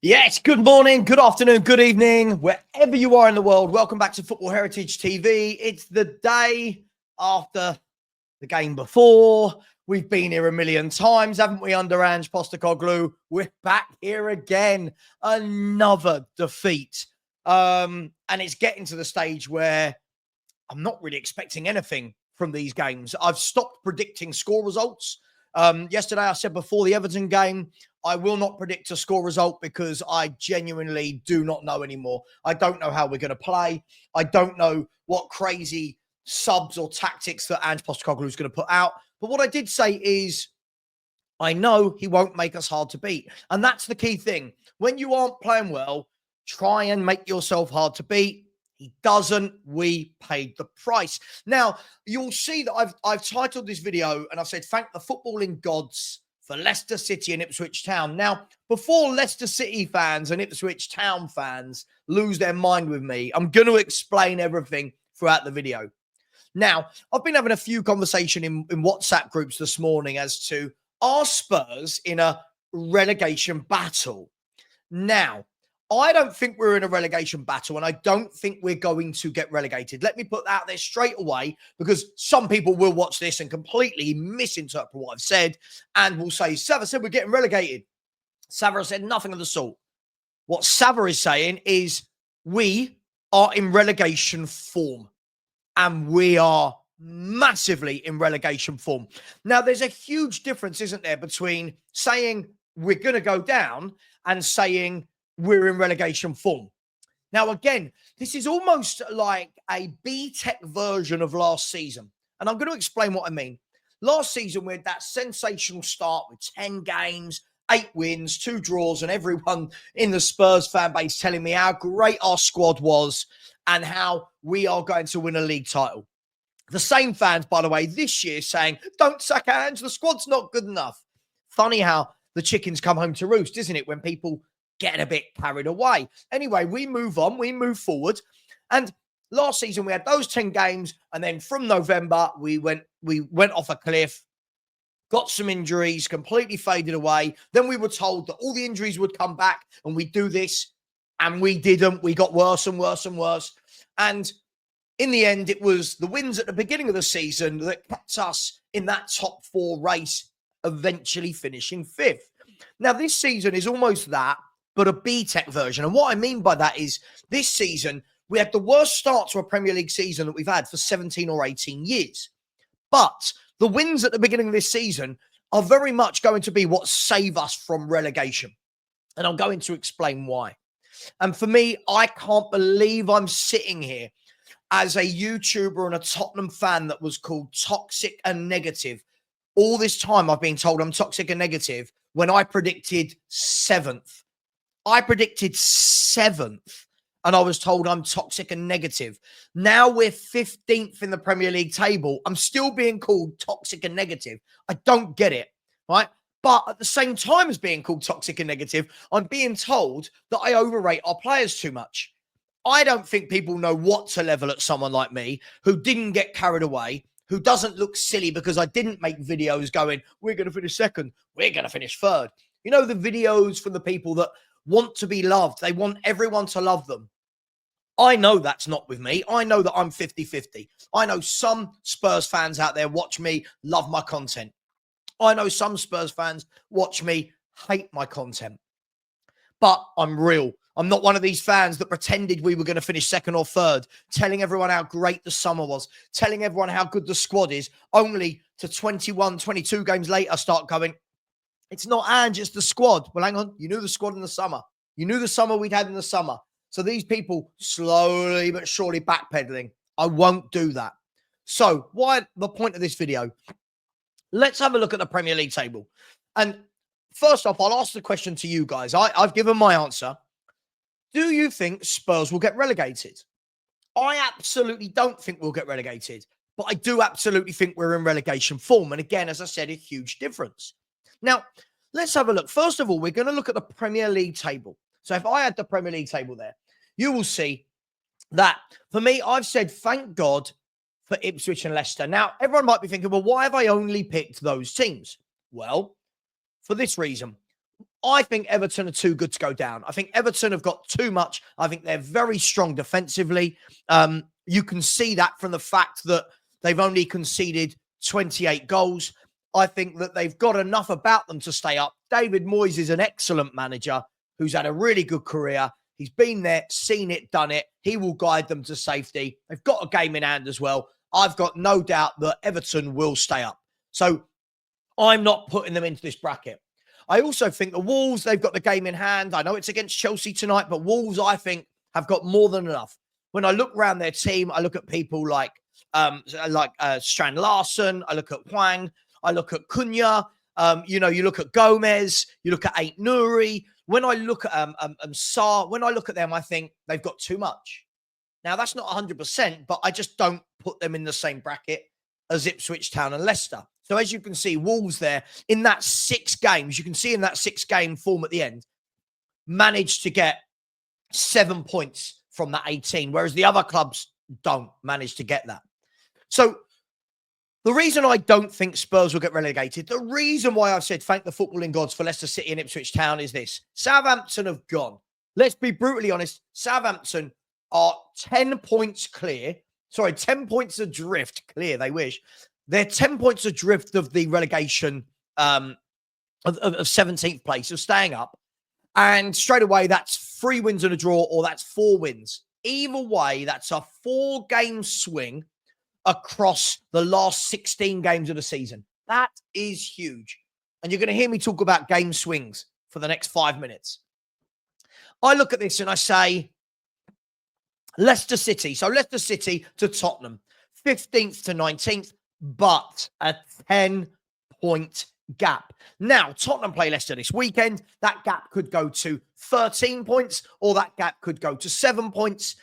Yes, good morning, good afternoon, good evening, wherever you are in the world. Welcome back to Football Heritage TV. It's the day after the game before. We've been here a million times, haven't we, under Ange Postecoglou? We're back here again. Another defeat. And it's getting to the stage where I'm not really expecting anything from these games. I've stopped predicting score results. Yesterday, I said before the Everton game, I will not predict a score result because I genuinely do not know anymore. I don't know how we're going to play. I don't know what crazy subs or tactics that Ange Postecoglou is going to put out. But what I did say is I know he won't make us hard to beat. And that's the key thing. When you aren't playing well, try and make yourself hard to beat. He doesn't. We paid the price. Now, you'll see that I've titled this video and I've said, thank the footballing gods for Leicester City and Ipswich Town. Now, before Leicester City fans and Ipswich Town fans lose their mind with me, I'm going to explain everything throughout the video. Now, I've been having a few conversations in WhatsApp groups this morning as to, are Spurs in a relegation battle? Now, I don't think we're in a relegation battle, and I don't think we're going to get relegated. Let me put that out there straight away, because some people will watch this and completely misinterpret what I've said and will say, Sava said we're getting relegated. Sava said nothing of the sort. What Sava is saying is we are in relegation form, and we are massively in relegation form. Now, there's a huge difference, isn't there, between saying we're going to go down and saying we're in relegation form. Now, again, this is almost like a B-Tech version of last season. And I'm going to explain what I mean. Last season, we had that sensational start with 10 games, 8 wins, 2 draws, and everyone in the Spurs fan base telling me how great our squad was and how we are going to win a league title. The same fans, by the way, this year saying, don't sack Ange, the squad's not good enough. Funny how the chickens come home to roost, isn't it, when people get a bit carried away. Anyway, we move on, we move forward. And last season we had those 10 games, and then from November we went off a cliff, got some injuries, completely faded away. Then we were told that all the injuries would come back and we'd do this, and we didn't. We got worse and worse and worse. And in the end, it was the wins at the beginning of the season that kept us in that top 4 race, eventually finishing 5th. Now, this season is almost that, but a B-Tech version. And what I mean by that is this season, we had the worst start to a Premier League season that we've had for 17 or 18 years. But the wins at the beginning of this season are very much going to be what save us from relegation. And I'm going to explain why. And for me, I can't believe I'm sitting here as a YouTuber and a Tottenham fan that was called toxic and negative. All this time I've been told I'm toxic and negative when I predicted 7th. I predicted 7th, and I was told I'm toxic and negative. Now we're 15th in the Premier League table. I'm still being called toxic and negative. I don't get it, right? But at the same time as being called toxic and negative, I'm being told that I overrate our players too much. I don't think people know what to level at someone like me who didn't get carried away, who doesn't look silly because I didn't make videos going, we're going to finish 2nd, we're going to finish 3rd. You know, the videos from the people that want to be loved. They want everyone to love them. I know that's not with me. I know that I'm 50-50. I know some Spurs fans out there watch me, love my content. I know some Spurs fans watch me, hate my content. But I'm real. I'm not one of these fans that pretended we were going to finish 2nd or 3rd, telling everyone how great the summer was, telling everyone how good the squad is, only to 21, 22 games later start going, it's not Ange, it's the squad. Well, hang on. You knew the squad in the summer. You knew the summer we'd had in the summer. So these people slowly but surely backpedaling. I won't do that. So why the point of this video? Let's have a look at the Premier League table. And first off, I'll ask the question to you guys. I've given my answer. Do you think Spurs will get relegated? I absolutely don't think we'll get relegated. But I do absolutely think we're in relegation form. And again, as I said, a huge difference. Now, let's have a look. First of all, we're going to look at the Premier League table. So if I had the Premier League table there, you will see that for me, I've said, thank God for Ipswich and Leicester. Now, everyone might be thinking, well, why have I only picked those teams? Well, for this reason. I think Everton are too good to go down. I think Everton have got too much. I think they're very strong defensively. You can see that from the fact that they've only conceded 28 goals. I think that they've got enough about them to stay up. David Moyes is an excellent manager who's had a really good career. He's been there, seen it, done it. He will guide them to safety. They've got a game in hand as well. I've got no doubt that Everton will stay up. So I'm not putting them into this bracket. I also think the Wolves, they've got the game in hand. I know it's against Chelsea tonight, but Wolves, I think, have got more than enough. When I look around their team, I look at people like Strand Larson. I look at Hwang. I look at Cunha. You look at Gomez. You look at Ait Nouri. When I look at Sarr, when I look at them, I think they've got too much. Now, that's not 100%, but I just don't put them in the same bracket as Ipswich Town and Leicester. So as you can see, Wolves there, in that 6 games, you can see in that 6-game form at the end, managed to get 7 points from that 18, whereas the other clubs don't manage to get that. So the reason I don't think Spurs will get relegated, the reason why I've said thank the footballing gods for Leicester City and Ipswich Town is this. Southampton have gone. Let's be brutally honest. Southampton are 10 points clear. Sorry, 10 points adrift. Clear, they wish. They're 10 points adrift of the relegation of 17th place, of staying up. And straight away, that's 3 wins and a draw, or that's 4 wins. Either way, that's a 4-game swing across the last 16 games of the season. That is huge. And you're going to hear me talk about game swings for the next 5 minutes. I look at this and I say, Leicester City. So Leicester City to Tottenham, 15th to 19th, but a 10-point gap. Now, Tottenham play Leicester this weekend. That gap could go to 13 points, or that gap could go to 7 points.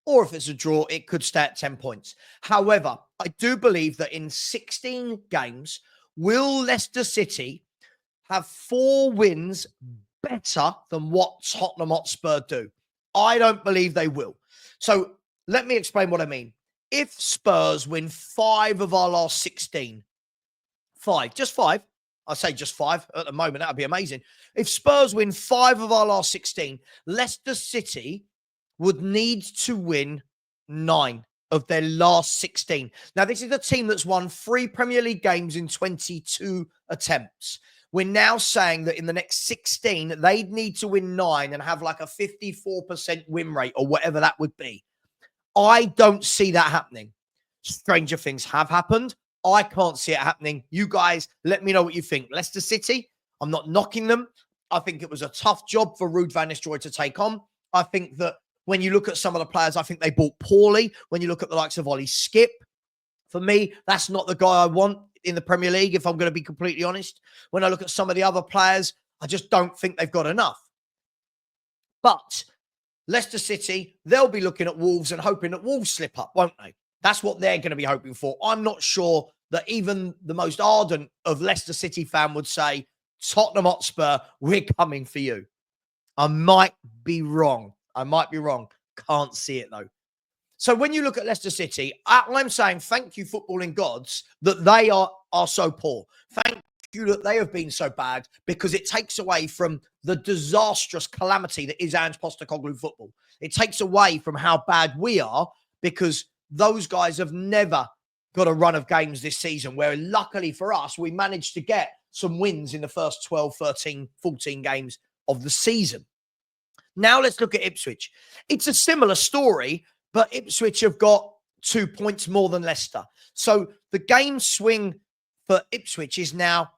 Or if it's a draw, it could stay at 10 points. However, I do believe that in 16 games, will Leicester City have 4 wins better than what Tottenham Hotspur do? I don't believe they will. So let me explain what I mean. If Spurs win 5 of our last 16, 5, just 5, I say just 5 at the moment, that would be amazing. If Spurs win 5 of our last 16, Leicester City would need to win 9 of their last 16. Now, this is a team that's won 3 Premier League games in 22 attempts. We're now saying that in the next 16, they'd need to win 9 and have like a 54% win rate or whatever that would be. I don't see that happening. Stranger things have happened. I can't see it happening. You guys, let me know what you think. Leicester City, I'm not knocking them. I think it was a tough job for Ruud van Nistelrooy to take on. I think that when you look at some of the players, I think they bought poorly. When you look at the likes of Ollie Skip, for me, that's not the guy I want in the Premier League, if I'm going to be completely honest. When I look at some of the other players, I just don't think they've got enough. But Leicester City, they'll be looking at Wolves and hoping that Wolves slip up, won't they? That's what they're going to be hoping for. I'm not sure that even the most ardent of Leicester City fan would say, Tottenham Hotspur, we're coming for you. I might be wrong. Can't see it, though. So when you look at Leicester City, I'm saying thank you, footballing gods, that they are so poor. Thank you that they have been so bad, because it takes away from the disastrous calamity that is Ange Postecoglou football. It takes away from how bad we are, because those guys have never got a run of games this season where, luckily for us, we managed to get some wins in the first 12, 13, 14 games of the season. Now let's look at Ipswich. It's a similar story, but Ipswich have got 2 points more than Leicester. So the game swing for Ipswich is now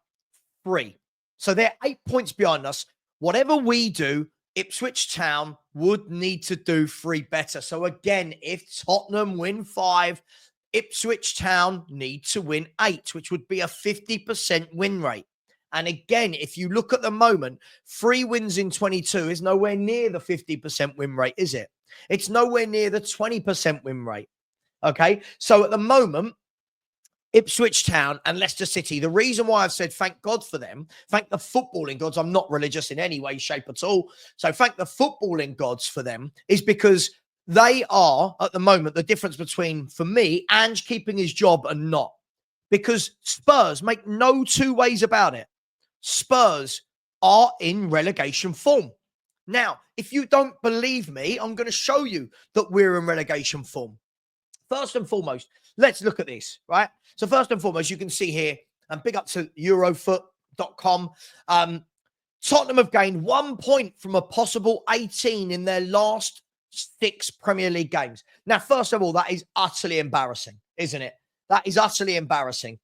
3. So they're 8 points behind us. Whatever we do, Ipswich Town would need to do 3 better. So again, if Tottenham win 5, Ipswich Town need to win 8, which would be a 50% win rate. And again, if you look at the moment, 3 wins in 22 is nowhere near the 50% win rate, is it? It's nowhere near the 20% win rate. Okay, so at the moment, Ipswich Town and Leicester City, the reason why I've said thank God for them, thank the footballing gods, I'm not religious in any way, shape at all, so thank the footballing gods for them, is because they are, at the moment, the difference between, for me, Ange keeping his job and not. Because Spurs, make no 2 ways about it, Spurs are in relegation form. Now, if you don't believe me, I'm going to show you that we're in relegation form. First and foremost, let's look at this, right? So first and foremost, you can see here, and big up to Eurofoot.com. Tottenham have gained 1 point from a possible 18 in their last 6 Premier League games. Now, first of all, that is utterly embarrassing, isn't it? That is utterly embarrassing.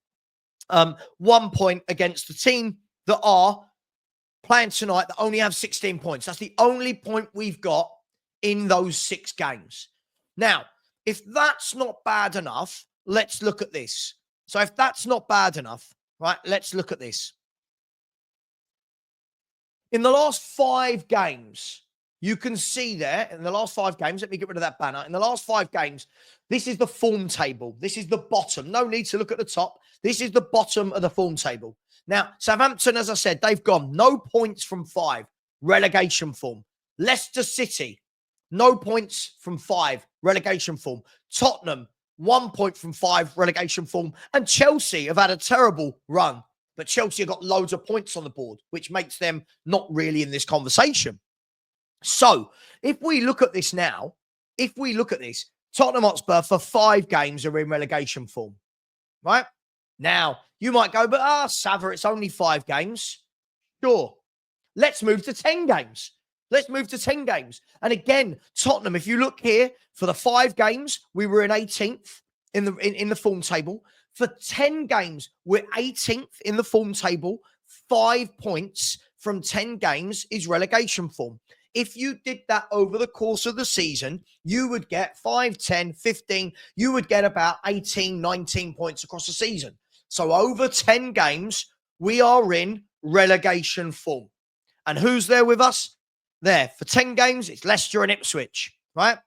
1 point against the team that are playing tonight that only have 16 points. That's the only point we've got in those 6 games. Now, if that's not bad enough, let's look at this. So if that's not bad enough, right, let's look at this. In the last 5 games, you can see there, in the last 5 games, let me get rid of that banner. In the last 5 games, this is the form table. This is the bottom. No need to look at the top. This is the bottom of the form table. Now, Southampton, as I said, they've gone no points from 5, relegation form. Leicester City, no points from 5, relegation form. Tottenham, 1 point from 5, relegation form. And Chelsea have had a terrible run, but Chelsea have got loads of points on the board, which makes them not really in this conversation. So, if we look at this now, Tottenham Hotspur for 5 games are in relegation form, right? Now, you might go, but Sava, it's only 5 games. Sure. Let's move to 10 games. And again, Tottenham, if you look here, for the 5 games, we were in 18th in the form table. For 10 games, we're 18th in the form table. 5 points from 10 games is relegation form. If you did that over the course of the season, you would get 5, 10, 15. You would get about 18, 19 points across the season. So over 10 games, we are in relegation form. And who's there with us? There. For 10 games, it's Leicester and Ipswich, right?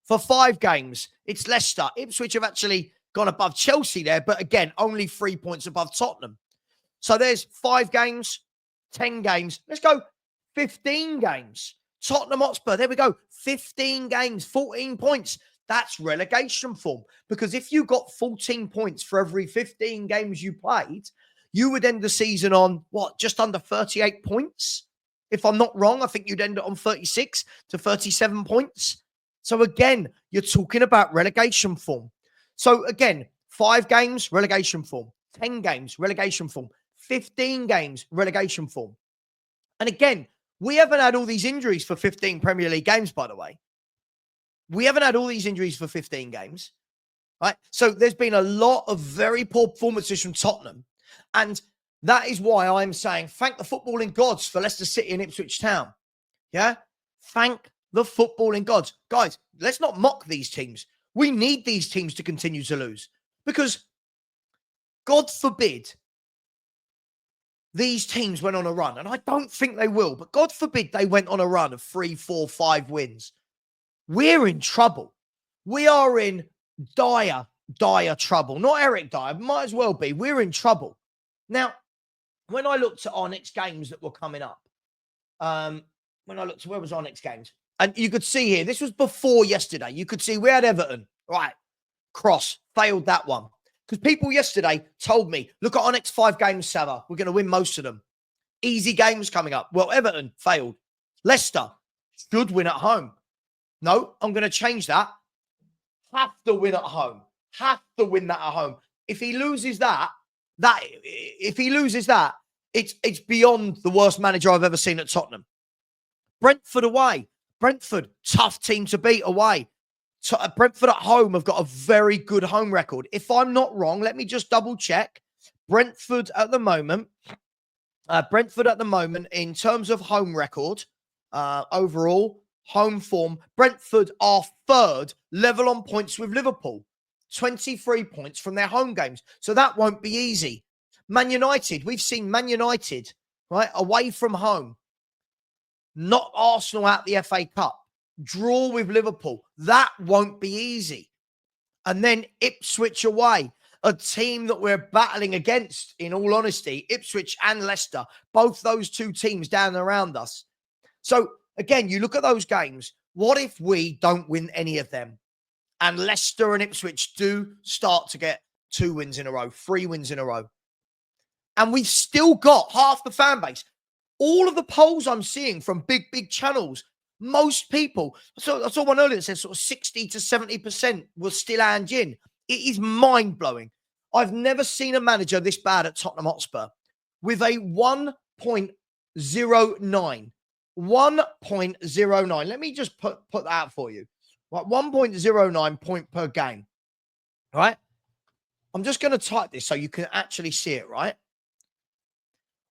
For 5 games, it's Leicester. Ipswich have actually gone above Chelsea there, but again, only 3 points above Tottenham. So there's 5 games, 10 games. Let's go 15 games. Tottenham Hotspur, there we go. 15 games, 14 points. That's relegation form. Because if you got 14 points for every 15 games you played, you would end the season on, just under 38 points? If I'm not wrong, I think you'd end it on 36 to 37 points. So again, you're talking about relegation form. So again, 5 games, relegation form. 10 games, relegation form. 15 games, relegation form. And again, we haven't had all these injuries for 15 Premier League games, by the way. We haven't had all these injuries for 15 games, right? So there's been a lot of very poor performances from Tottenham. And that is why I'm saying thank the footballing gods for Leicester City and Ipswich Town. Yeah? Thank the footballing gods. Guys, let's not mock these teams. We need these teams to continue to lose. Because, God forbid, these teams went on a run. And I don't think they will. But God forbid they went on a run of 3, 4, 5 wins. We're in trouble. We are in dire trouble. Not Eric Dyer, might as well be. We're in trouble. Now, when I looked at our next games that were coming up, where was our next games? And you could see here, this was before yesterday. You could see we had Everton. Right. Cross. Failed that one. Because people yesterday told me, look at our next 5 games, Sava. We're going to win most of them. Easy games coming up. Well, Everton failed. Leicester should win at home. No, I'm going to change that. Have to win at home. Have to win that at home. If he loses that, it's beyond the worst manager I've ever seen at Tottenham. Brentford away. Brentford, tough team to beat away. Brentford at home have got a very good home record. If I'm not wrong, let me just double check. Brentford at the moment, in terms of home record, overall, home form, Brentford are 3rd, level on points with Liverpool. 23 points from their home games. So that won't be easy. Man United, we've seen Man United, right, away from home. Not Arsenal out the FA Cup. Draw with Liverpool. That won't be easy. And then Ipswich away. A team that we're battling against, in all honesty. Ipswich and Leicester. Both those 2 teams down and around us. So, again, you look at those games. What if we don't win any of them? And Leicester and Ipswich do start to get 2 wins in a row, 3 wins in a row. And we've still got half the fan base. All of the polls I'm seeing from big channels, most people, so I saw one earlier that says sort of 60 to 70% was still Ange in. It is mind-blowing. I've never seen a manager this bad at Tottenham Hotspur with a 1.09. 1.09. Let me just put that out for you. Right, 1.09 point per game. Right? I'm just going to type this so you can actually see it, right?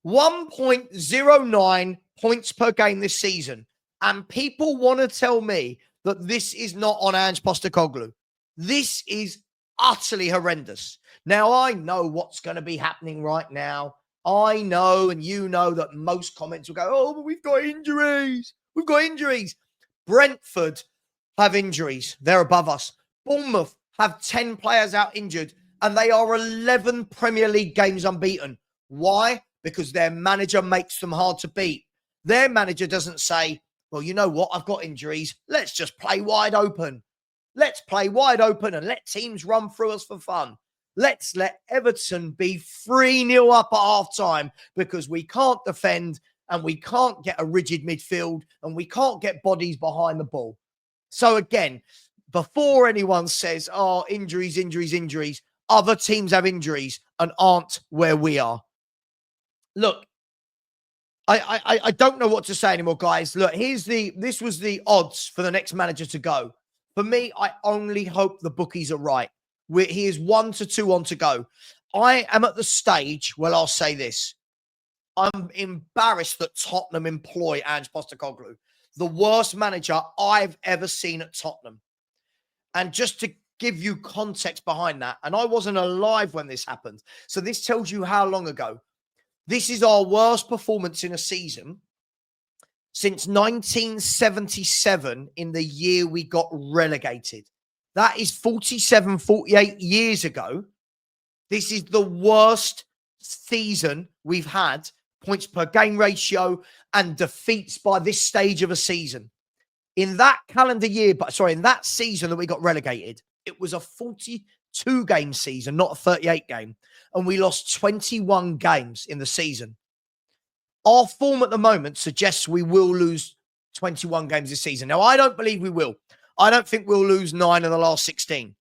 1.09 points per game this season. And people want to tell me that this is not on Ange Postecoglou. This is utterly horrendous. Now, I know what's going to be happening right now. I know, and you know, that most comments will go, oh, but we've got injuries. We've got injuries. Brentford have injuries. They're above us. Bournemouth have 10 players out injured, and they are 11 Premier League games unbeaten. Why? Because their manager makes them hard to beat. Their manager doesn't say, well, you know what? I've got injuries. Let's just play wide open. Let's play wide open and let teams run through us for fun. Let's let Everton be 3-0 up at half-time because we can't defend and we can't get a rigid midfield and we can't get bodies behind the ball. So again, before anyone says, oh, injuries, other teams have injuries and aren't where we are. Look, I don't know what to say anymore, guys. Look, this was the odds for the next manager to go. For me, I only hope the bookies are right. He is 1-2 on to go. I am at the stage where I'll say this. I'm embarrassed that Tottenham employ Ange Postecoglou, the worst manager I've ever seen at Tottenham. And just to give you context behind that, and I wasn't alive when this happened, so this tells you how long ago. This is our worst performance in a season since 1977, in the year we got relegated. That is 47, 48 years ago. This is the worst season we've had, points per game ratio and defeats by this stage of a season. In that calendar year, in that season that we got relegated, it was a 42 game season, not a 38 game. And we lost 21 games in the season. Our form at the moment suggests we will lose 21 games this season. Now, I don't believe we will. I don't think we'll lose 9 of the last 16.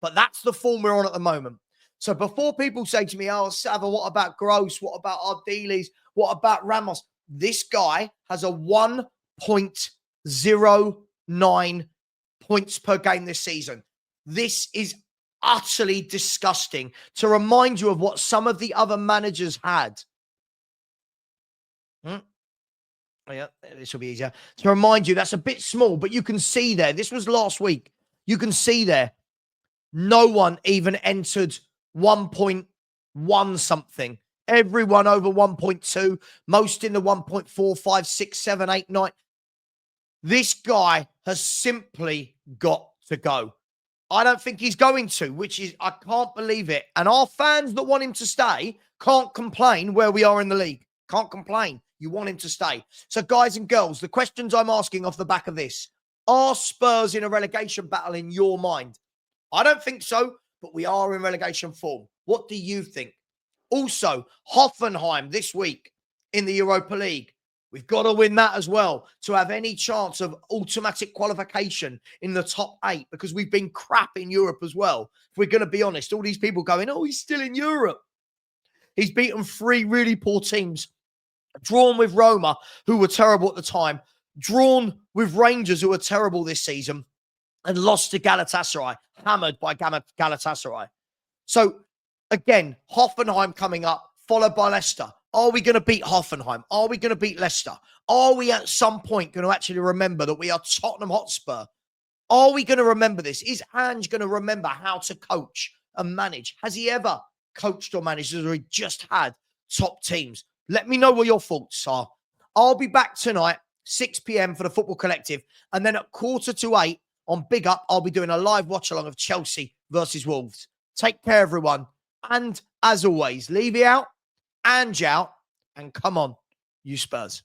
But that's the form we're on at the moment. So before people say to me, oh, Sava, what about Gross? What about Ardiles? What about Ramos? This guy has a 1.09 points per game this season. This is utterly disgusting. To remind you of what some of the other managers had. Oh, yeah, this will be easier. To remind you, that's a bit small, but you can see there. This was last week. You can see there. No one even entered 1.1 something. Everyone over 1.2. Most in the 1.4, 5, 6, 7, 8, 9. This guy has simply got to go. I don't think he's going to, which is, I can't believe it. And our fans that want him to stay can't complain where we are in the league. Can't complain. You want him to stay. So guys and girls, the questions I'm asking off the back of this, are Spurs in a relegation battle in your mind? I don't think so, but we are in relegation form. What do you think? Also, Hoffenheim this week in the Europa League. We've got to win that as well to have any chance of automatic qualification in the top 8, because we've been crap in Europe as well. If we're going to be honest, all these people going, oh, he's still in Europe. He's beaten 3 really poor teams. Drawn with Roma, who were terrible at the time. Drawn with Rangers, who were terrible this season. And lost to Galatasaray, hammered by Galatasaray. So, again, Hoffenheim coming up, followed by Leicester. Are we going to beat Hoffenheim? Are we going to beat Leicester? Are we at some point going to actually remember that we are Tottenham Hotspur? Are we going to remember this? Is Ange going to remember how to coach and manage? Has he ever coached or managed, or he just had top teams? Let me know what your thoughts are. I'll be back tonight, 6 p.m. for the Football Collective. And then at 7:45 on Big Up, I'll be doing a live watch-along of Chelsea versus Wolves. Take care, everyone. And as always, Levy out, Ange out, and come on, you Spurs.